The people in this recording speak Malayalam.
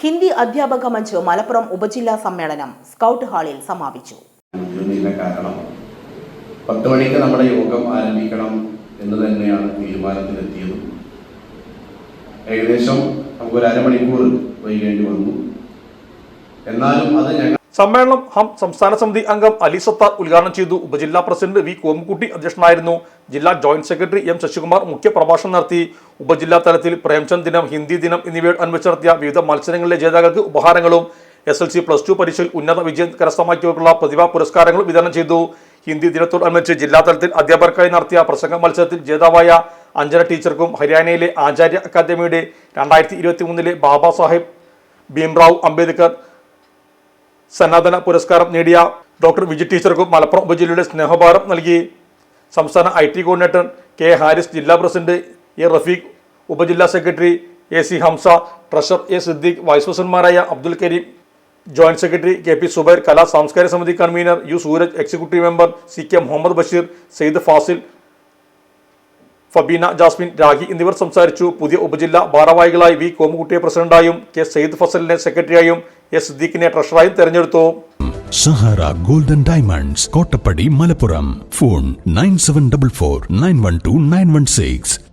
ഹിന്ദി അധ്യാപക മഞ്ച് മലപ്പുറം ഉപജില്ലാ സമ്മേളനം സ്കൗട്ട് ഹാളിൽ സമാപിച്ചു. കാരണം 10 മണിക്ക് നമ്മുടെ യോഗം ആരംഭിക്കണം എന്ന് തന്നെയാണ് തീരുമാനത്തിലെത്തിയത്. ഏകദേശം നമുക്കൊരു അരമണിക്കൂർ വൈകേണ്ടി വന്നു. എന്നാലും അത് സമ്മേളനം സംസ്ഥാന സമിതി അംഗം അലി സത്താർ ഉദ്ഘാടനം ചെയ്തു. ഉപജില്ലാ പ്രസിഡന്റ് വി കോമുക്കുട്ടി അധ്യക്ഷനായിരുന്നു. ജില്ലാ ജോയിന്റ് സെക്രട്ടറി എം ശശികുമാർ മുഖ്യ പ്രഭാഷണം നടത്തി. ഉപജില്ലാ തലത്തിൽ പ്രേംചന്ദ് ദിനം, ഹിന്ദി ദിനം എന്നിവയോടനുബന്ധിച്ച് നടത്തിയ വിവിധ മത്സരങ്ങളിലെ ജേതാക്കൾക്ക് ഉപഹാരങ്ങളും SLC +2 പരീക്ഷയിൽ ഉന്നത വിജയം കരസ്ഥമാക്കിയവർക്കുള്ള പ്രതിഭാ പുരസ്കാരങ്ങളും വിതരണം ചെയ്തു. ഹിന്ദി ദിനത്തോടനുബന്ധിച്ച് ജില്ലാ തലത്തിൽ അധ്യാപകർക്കായി നടത്തിയ പ്രസംഗ മത്സരത്തിൽ ജേതാവായ അഞ്ജന ടീച്ചർക്കും ഹരിയാനയിലെ ആചാര്യ അക്കാദമിയുടെ 2023 ബാബാ സാഹിബ് ഭീംറാവു അംബേദ്കർ സന്നാതന പുരസ്കാരം നേടിയ ഡോക്ടർ വിജി ടീച്ചർക്കും മലപ്പുറം ഉപജില്ലയുടെ സ്നേഹഭാരം നൽകി. സംസ്ഥാന IT കോർഡിനേറ്റർ കെ ഹാരിസ്, ജില്ലാ പ്രസിഡന്റ് എ റഫീഖ്, ഉപജില്ലാ secretary AC Hamsa, treasurer A Siddique, vice പ്രസിഡന്റുമാരായ Abdul Kareem, joint secretary KP Zubair, കലാ സാംസ്കാരിക സമിതി convener U Sooraj, executive member CK Muhammad Basheer, Sayed Fazil, Fabeena Jasmin, Rakhi എന്നിവർ സംസാരിച്ചു. പുതിയ ഉപജില്ലാ ഭാരവാഹികളായി വി കോമുകുട്ടിയെ പ്രസിഡന്റായും കെ സെയ്ദ് ഫസലിനെ സെക്രട്ടറിയായും A സിദ്ദീഖിനെ ട്രഷറായും തെരഞ്ഞെടുത്തു. Sahara golden diamonds, Kottappadi, Malappuram. Phone 9744 912 916.